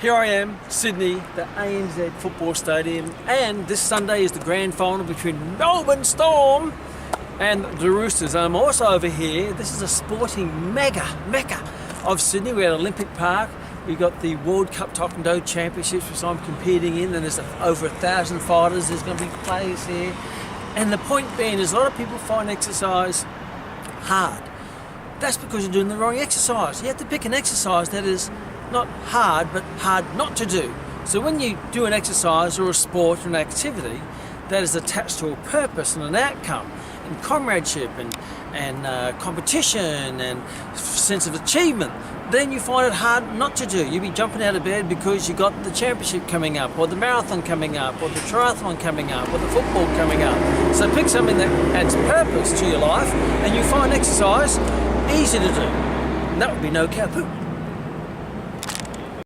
Here I am, Sydney, the ANZ Football Stadium, and this Sunday is the grand final between Melbourne Storm and the Roosters. I'm also over here. This is a sporting mecca of Sydney. We're at Olympic Park. We've got the World Cup Taekwondo Championships, which I'm competing in, and there's over 1,000 fighters. There's going to be players here. And the point being is a lot of people find exercise hard. That's because you're doing the wrong exercise. You have to pick an exercise that is not hard, but hard not to do. So when you do an exercise or a sport or an activity that is attached to a purpose and an outcome, and comradeship and competition and sense of achievement, then you find it hard not to do. You'll be jumping out of bed because you got the championship coming up, or the marathon coming up, or the triathlon coming up, or the football coming up. So pick something that adds purpose to your life, and you find exercise easy to do. And that would be no cow poo.